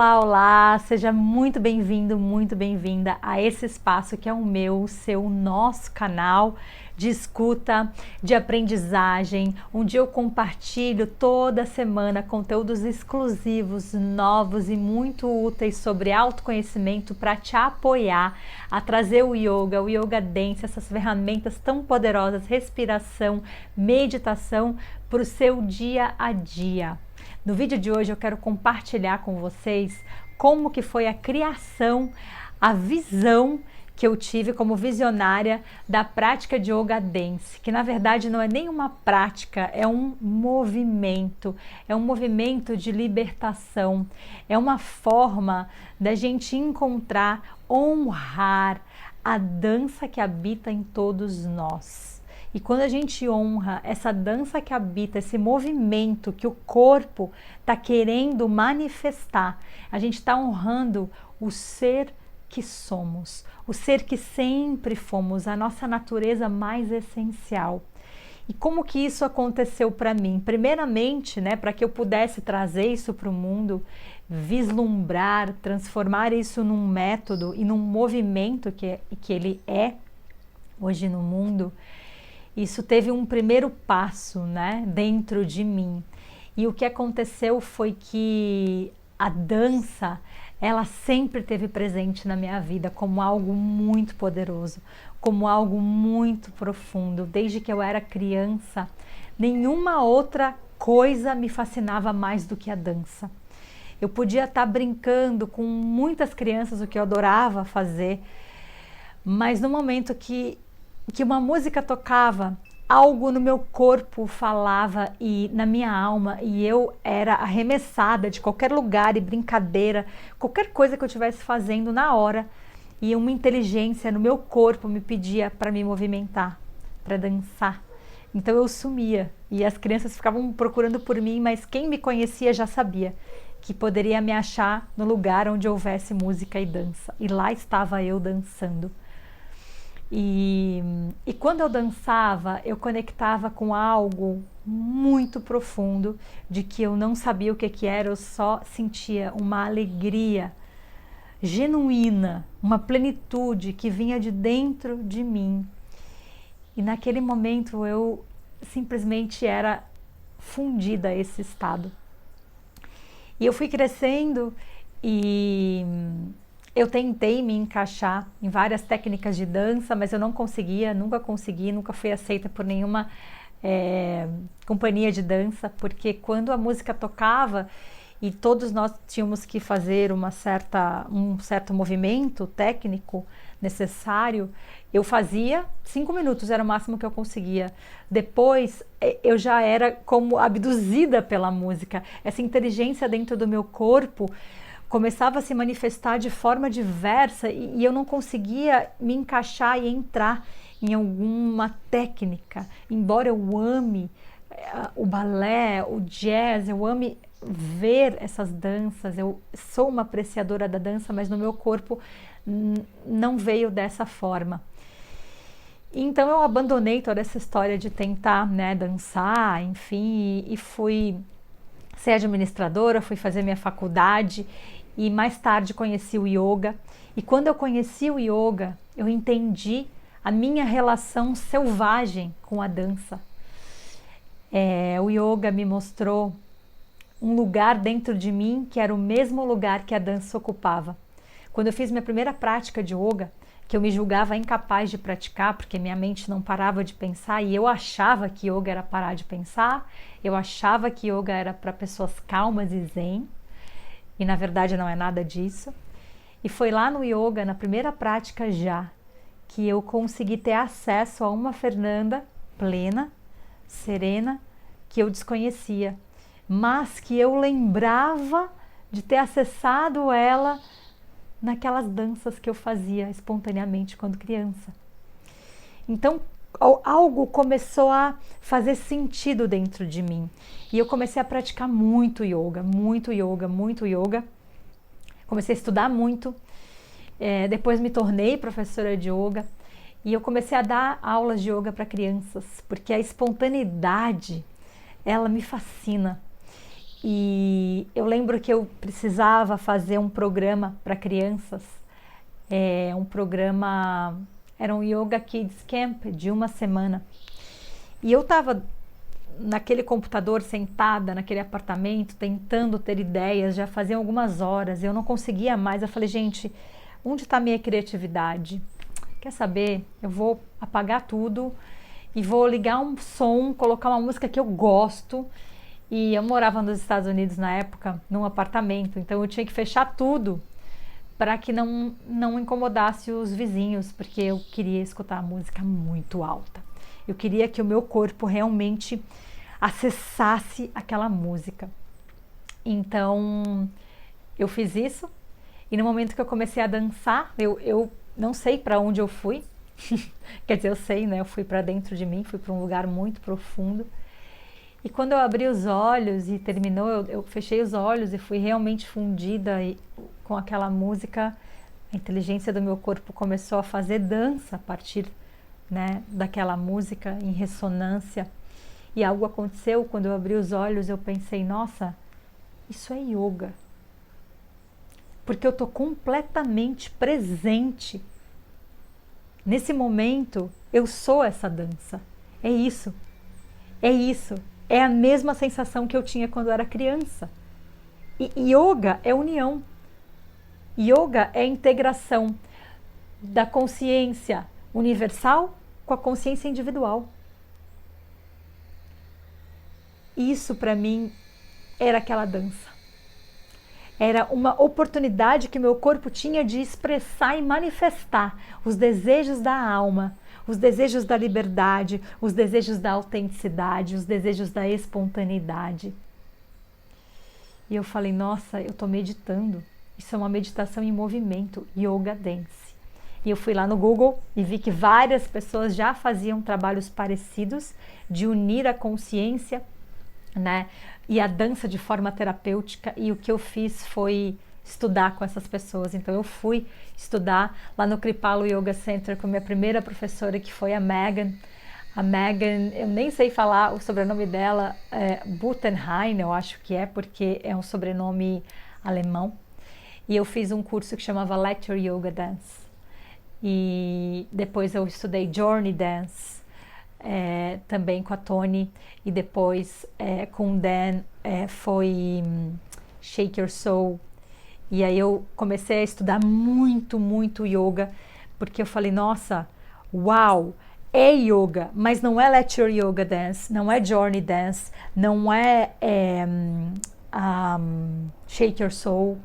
Olá, olá! Seja muito bem-vindo, muito bem-vinda a esse espaço que é o meu, o seu, o nosso canal de escuta, de aprendizagem, onde eu compartilho toda semana conteúdos exclusivos, novos e muito úteis sobre autoconhecimento para te apoiar a trazer o yoga dance, essas ferramentas tão poderosas, respiração, meditação para o seu dia a dia. No vídeo de hoje eu quero compartilhar com vocês como que foi a criação, a visão que eu tive como visionária da prática de Yoga Dance, que na verdade não é nem uma prática, é um movimento de libertação, é uma forma da gente encontrar, honrar a dança que habita em todos nós. E quando a gente honra essa dança que habita, esse movimento que o corpo está querendo manifestar, a gente está honrando o ser que somos, o ser que sempre fomos, a nossa natureza mais essencial. E como que isso aconteceu para mim? Primeiramente, para que eu pudesse trazer isso para o mundo, vislumbrar, transformar isso num método e num movimento que ele é hoje no mundo, isso teve um primeiro passo, dentro de mim. E o que aconteceu foi que a dança, ela sempre esteve presente na minha vida como algo muito poderoso, como algo muito profundo. Desde que eu era criança, nenhuma outra coisa me fascinava mais do que a dança. Eu podia estar brincando com muitas crianças, o que eu adorava fazer, mas no momento que uma música tocava, algo no meu corpo falava e na minha alma, e eu era arremessada de qualquer lugar e brincadeira, qualquer coisa que eu estivesse fazendo na hora, e uma inteligência no meu corpo me pedia para me movimentar, para dançar. Então eu sumia e as crianças ficavam procurando por mim, mas quem me conhecia já sabia que poderia me achar no lugar onde houvesse música e dança, e lá estava eu dançando. E quando eu dançava, eu conectava com algo muito profundo, de que eu não sabia o que era, eu só sentia uma alegria genuína, uma plenitude que vinha de dentro de mim. E naquele momento eu simplesmente era fundida a esse estado. E eu fui crescendo e eu tentei me encaixar em várias técnicas de dança, mas eu não conseguia, nunca fui aceita por nenhuma companhia de dança, porque quando a música tocava e todos nós tínhamos que fazer um certo movimento técnico necessário, eu fazia 5 minutos, era o máximo que eu conseguia. Depois eu já era como abduzida pela música, essa inteligência dentro do meu corpo começava a se manifestar de forma diversa e eu não conseguia me encaixar e entrar em alguma técnica. Embora eu ame o balé, o jazz, eu ame ver essas danças, eu sou uma apreciadora da dança, mas no meu corpo não veio dessa forma. Então eu abandonei toda essa história de tentar dançar, enfim, e fui ser administradora, fui fazer minha faculdade e mais tarde conheci o yoga. E quando eu conheci o yoga, eu entendi a minha relação selvagem com a dança. O yoga me mostrou um lugar dentro de mim que era o mesmo lugar que a dança ocupava. Quando eu fiz minha primeira prática de yoga, que eu me julgava incapaz de praticar, porque minha mente não parava de pensar, e eu achava que yoga era parar de pensar, eu achava que yoga era para pessoas calmas e zen, e na verdade não é nada disso. E foi lá no yoga, na primeira prática já, que eu consegui ter acesso a uma Fernanda plena, serena, que eu desconhecia, mas que eu lembrava de ter acessado ela naquelas danças que eu fazia espontaneamente quando criança. Então algo começou a fazer sentido dentro de mim e eu comecei a praticar muito yoga. Comecei a estudar muito, depois me tornei professora de yoga e eu comecei a dar aulas de yoga para crianças, porque a espontaneidade, ela me fascina. E eu lembro que eu precisava fazer um programa para crianças, um programa, era um Yoga Kids Camp de uma semana. E eu estava naquele computador sentada, naquele apartamento, tentando ter ideias, já faziam algumas horas, eu não conseguia mais. Eu falei, gente, onde está a minha criatividade? Quer saber? Eu vou apagar tudo e vou ligar um som, colocar uma música que eu gosto. E eu morava nos Estados Unidos na época, num apartamento, então eu tinha que fechar tudo para que não incomodasse os vizinhos, porque eu queria escutar a música muito alta. Eu queria que o meu corpo realmente acessasse aquela música. Então eu fiz isso e no momento que eu comecei a dançar, eu não sei para onde eu fui. Quer dizer, eu sei, né? Eu fui para dentro de mim, fui para um lugar muito profundo. E quando eu abri os olhos e terminou, eu fechei os olhos e fui realmente fundida com aquela música. A inteligência do meu corpo começou a fazer dança a partir, né, daquela música em ressonância. E algo aconteceu quando eu abri os olhos, eu pensei, nossa, isso é yoga. Porque eu estou completamente presente. Nesse momento, eu sou essa dança. É isso. É isso. É a mesma sensação que eu tinha quando eu era criança. E yoga é união. Yoga é a integração da consciência universal com a consciência individual. Isso para mim era aquela dança. Era uma oportunidade que meu corpo tinha de expressar e manifestar os desejos da alma, os desejos da liberdade, os desejos da autenticidade, os desejos da espontaneidade. E eu falei, nossa, eu estou meditando. Isso é uma meditação em movimento, Yoga Dance. E eu fui lá no Google e vi que várias pessoas já faziam trabalhos parecidos de unir a consciência, né, e a dança de forma terapêutica. E o que eu fiz foi estudar com essas pessoas. Então eu fui estudar lá no Kripalu Yoga Center com a minha primeira professora, que foi a Megan. A Megan, eu nem sei falar o sobrenome dela, Butenheim, eu acho que é, porque é um sobrenome alemão. E eu fiz um curso que chamava Lecture Yoga Dance. E depois eu estudei Journey Dance, também com a Tony. E depois com o Dan foi Shake Your Soul. E aí eu comecei a estudar muito, muito yoga, porque eu falei, nossa, uau, é yoga, mas não é Lecture Yoga Dance, não é Journey Dance, não é Shake Your Soul,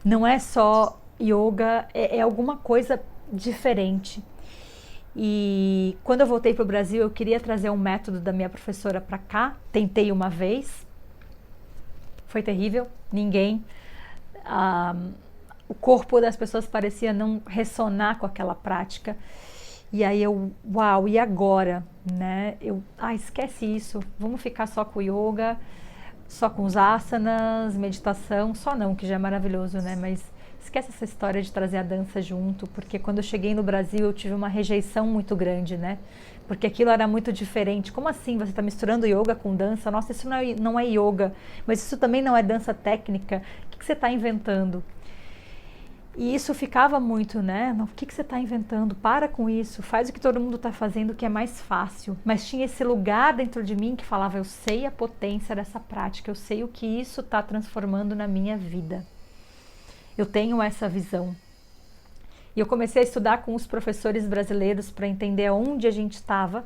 não é só yoga, é alguma coisa diferente. E quando eu voltei para o Brasil, eu queria trazer um método da minha professora para cá, tentei uma vez, foi terrível, o corpo das pessoas parecia não ressonar com aquela prática. E aí eu, uau, e agora? Né? Esquece isso, vamos ficar só com o yoga, só com os asanas, meditação, só não, que já é maravilhoso, né? Mas esquece essa história de trazer a dança junto, porque quando eu cheguei no Brasil eu tive uma rejeição muito grande, né? Porque aquilo era muito diferente. Como assim você está misturando yoga com dança? Nossa, isso não é yoga, mas isso também não é dança técnica. O que você está inventando? E isso ficava muito, né? O que você está inventando? Para com isso, faz o que todo mundo está fazendo, que é mais fácil. Mas tinha esse lugar dentro de mim que falava, eu sei a potência dessa prática, eu sei o que isso está transformando na minha vida. Eu tenho essa visão. E eu comecei a estudar com os professores brasileiros para entender onde a gente estava.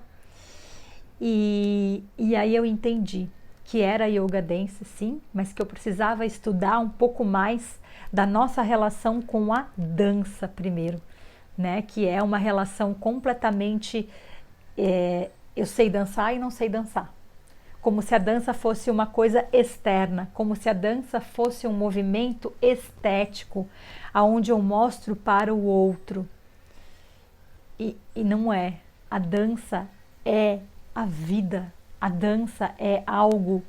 E aí eu entendi que era yoga dance, sim, mas que eu precisava estudar um pouco mais da nossa relação com a dança primeiro, né? Que é uma relação completamente... eu sei dançar e não sei dançar. Como se a dança fosse uma coisa externa, como se a dança fosse um movimento estético, aonde eu mostro para o outro. E não é. A dança é a vida. A dança é algo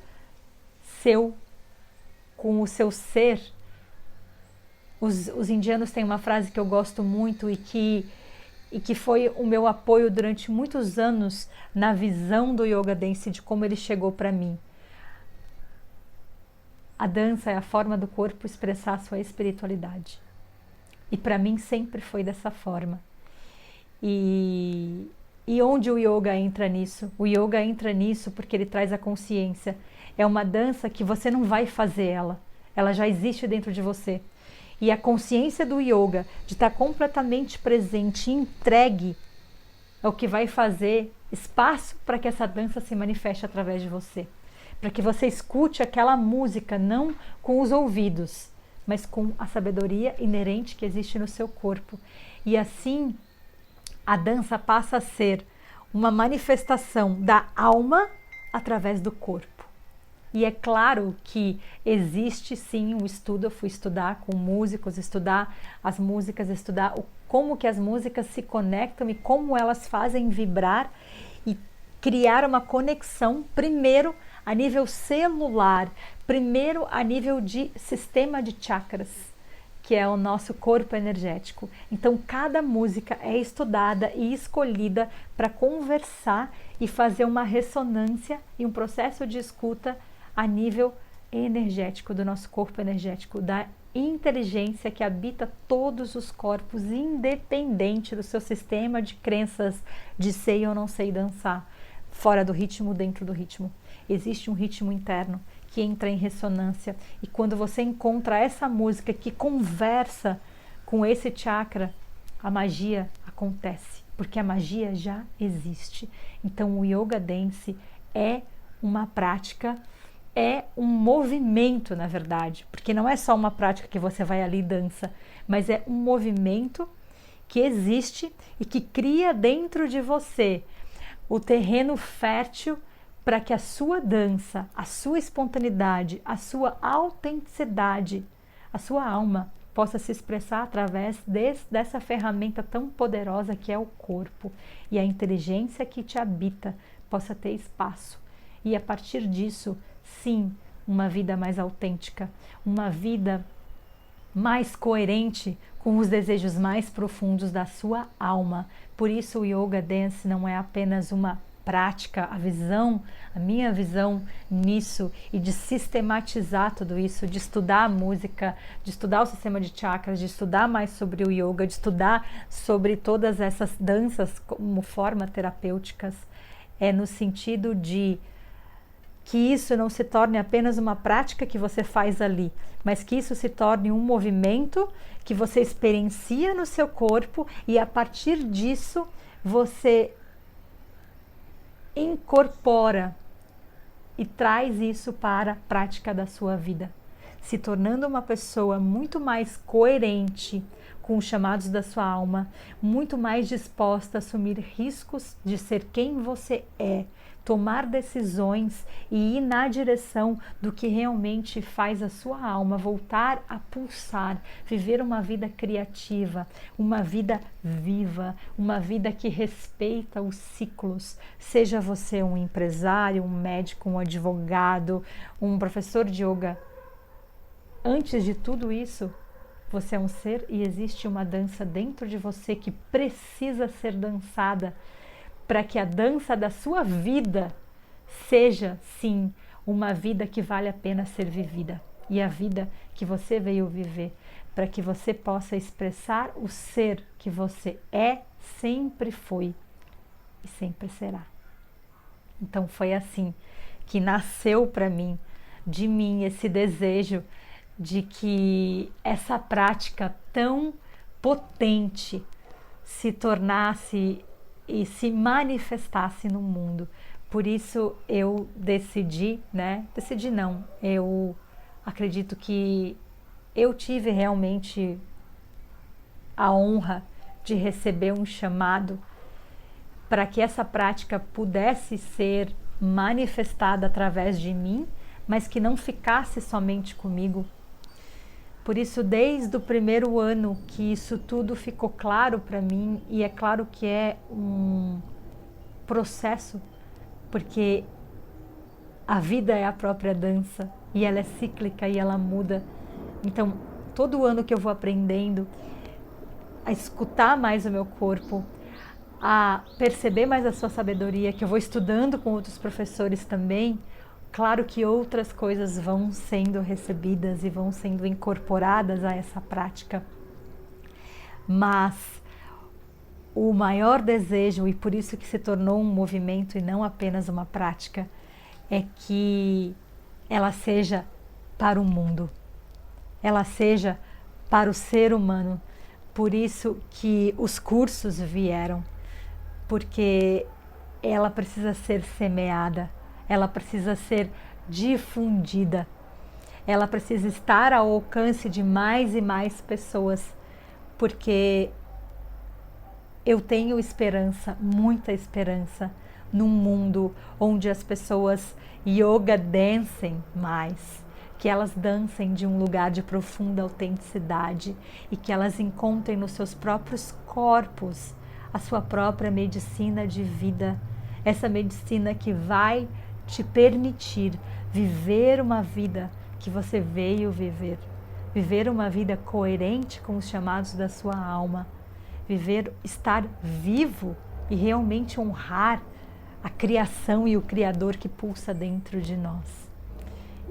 seu, com o seu ser. Os indianos têm uma frase que eu gosto muito e que foi o meu apoio durante muitos anos na visão do Yoga Dance, de como ele chegou para mim. A dança é a forma do corpo expressar a sua espiritualidade. E para mim sempre foi dessa forma. E onde o yoga entra nisso? O yoga entra nisso porque ele traz a consciência. É uma dança que você não vai fazer ela já existe dentro de você. E a consciência do yoga, de estar completamente presente e entregue, é o que vai fazer espaço para que essa dança se manifeste através de você. Para que você escute aquela música, não com os ouvidos, mas com a sabedoria inerente que existe no seu corpo. E assim, a dança passa a ser uma manifestação da alma através do corpo. E é claro que existe sim um estudo, eu fui estudar com músicos, estudar as músicas, estudar como que as músicas se conectam e como elas fazem vibrar e criar uma conexão, primeiro a nível celular, primeiro a nível de sistema de chakras, que é o nosso corpo energético. Então cada música é estudada e escolhida para conversar e fazer uma ressonância e um processo de escuta a nível energético do nosso corpo energético, da inteligência que habita todos os corpos, independente do seu sistema de crenças de sei ou não sei dançar, fora do ritmo, dentro do ritmo. Existe um ritmo interno que entra em ressonância, e quando você encontra essa música que conversa com esse chakra, a magia acontece, porque a magia já existe. Então o Yoga Dance é uma prática, é um movimento, na verdade, porque não é só uma prática que você vai ali e dança, mas é um movimento que existe e que cria dentro de você o terreno fértil para que a sua dança, a sua espontaneidade, a sua autenticidade, a sua alma possa se expressar através dessa ferramenta tão poderosa que é o corpo, e a inteligência que te habita possa ter espaço. E a partir disso, sim, uma vida mais autêntica, uma vida mais coerente com os desejos mais profundos da sua alma. Por isso o Yoga Dance não é apenas uma prática, a minha visão nisso e de sistematizar tudo isso, de estudar a música, de estudar o sistema de chakras, de estudar mais sobre o yoga, de estudar sobre todas essas danças como forma terapêuticas, é no sentido de que isso não se torne apenas uma prática que você faz ali, mas que isso se torne um movimento que você experiencia no seu corpo, e a partir disso você incorpora e traz isso para a prática da sua vida, se tornando uma pessoa muito mais coerente com os chamados da sua alma, muito mais disposta a assumir riscos de ser quem você é, tomar decisões e ir na direção do que realmente faz a sua alma voltar a pulsar, viver uma vida criativa, uma vida viva, uma vida que respeita os ciclos. Seja você um empresário, um médico, um advogado, um professor de yoga, antes de tudo isso, você é um ser e existe uma dança dentro de você que precisa ser dançada para que a dança da sua vida seja, sim, uma vida que vale a pena ser vivida. E a vida que você veio viver, para que você possa expressar o ser que você é, sempre foi e sempre será. Então foi assim que nasceu para mim, de mim, esse desejo de que essa prática tão potente se tornasse e se manifestasse no mundo. Por isso eu eu acredito que eu tive realmente a honra de receber um chamado para que essa prática pudesse ser manifestada através de mim, mas que não ficasse somente comigo. Por isso, desde o primeiro ano que isso tudo ficou claro para mim, e é claro que é um processo, porque a vida é a própria dança, e ela é cíclica e ela muda. Então, todo ano que eu vou aprendendo a escutar mais o meu corpo, a perceber mais a sua sabedoria, que eu vou estudando com outros professores também, Claro que outras coisas vão sendo recebidas e vão sendo incorporadas a essa prática, mas o maior desejo, e por isso que se tornou um movimento e não apenas uma prática, é que ela seja para o mundo, ela seja para o ser humano. Por isso que os cursos vieram, porque ela precisa ser semeada, ela precisa ser difundida, ela precisa estar ao alcance de mais e mais pessoas, porque eu tenho esperança, muita esperança, num mundo onde as pessoas yoga dancem mais, que elas dancem de um lugar de profunda autenticidade e que elas encontrem nos seus próprios corpos a sua própria medicina de vida, essa medicina que vai te permitir viver uma vida que você veio viver, viver uma vida coerente com os chamados da sua alma, estar vivo e realmente honrar a criação e o Criador que pulsa dentro de nós.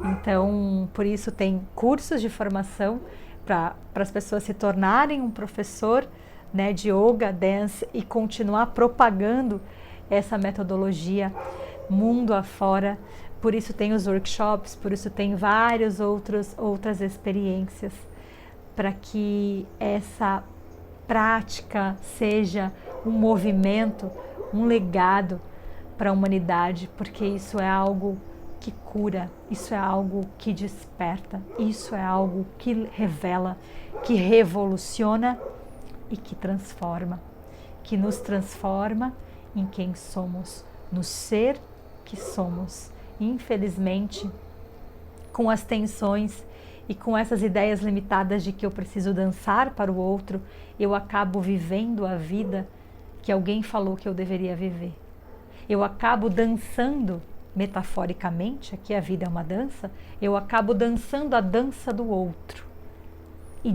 Então, por isso tem cursos de formação para as pessoas se tornarem um professor, né, de yoga, dance e continuar propagando essa metodologia mundo afora. Por isso tem os workshops, por isso tem várias outras experiências, para que essa prática seja um movimento, um legado para a humanidade, porque isso é algo que cura, isso é algo que desperta, isso é algo que revela, que revoluciona e que transforma, que nos transforma em quem somos, no ser que somos. Infelizmente, com as tensões e com essas ideias limitadas de que eu preciso dançar para o outro, eu acabo vivendo a vida que alguém falou que eu deveria viver. Eu acabo dançando, metaforicamente, aqui a vida é uma dança, eu acabo dançando a dança do outro. E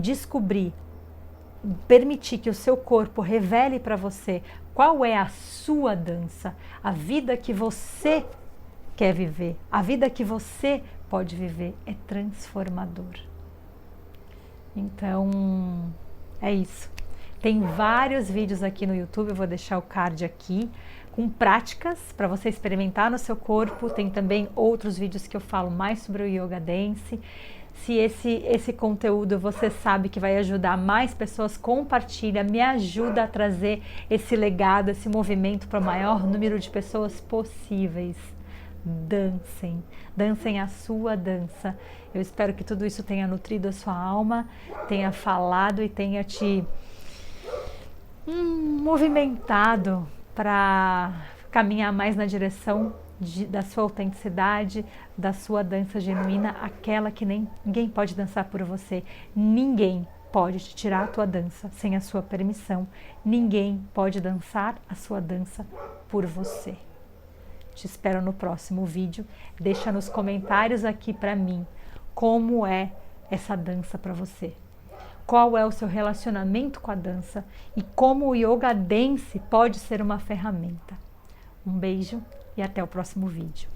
permitir que o seu corpo revele para você qual é a sua dança, a vida que você quer viver, a vida que você pode viver, é transformador. Então, é isso. Tem vários vídeos aqui no YouTube, eu vou deixar o card aqui, com práticas para você experimentar no seu corpo. Tem também outros vídeos que eu falo mais sobre o Yoga Dance. Se esse conteúdo você sabe que vai ajudar mais pessoas, compartilha, me ajuda a trazer esse legado, esse movimento para o maior número de pessoas possíveis. Dancem, dancem a sua dança. Eu espero que tudo isso tenha nutrido a sua alma, tenha falado e tenha te movimentado para caminhar mais na direção da sua autenticidade, da sua dança genuína, aquela que ninguém pode dançar por você. Ninguém pode te tirar a tua dança sem a sua permissão. Ninguém pode dançar a sua dança por você. Te espero no próximo vídeo. Deixa nos comentários aqui para mim como é essa dança para você. Qual é o seu relacionamento com a dança e como o Yoga Dance pode ser uma ferramenta. Um beijo e até o próximo vídeo.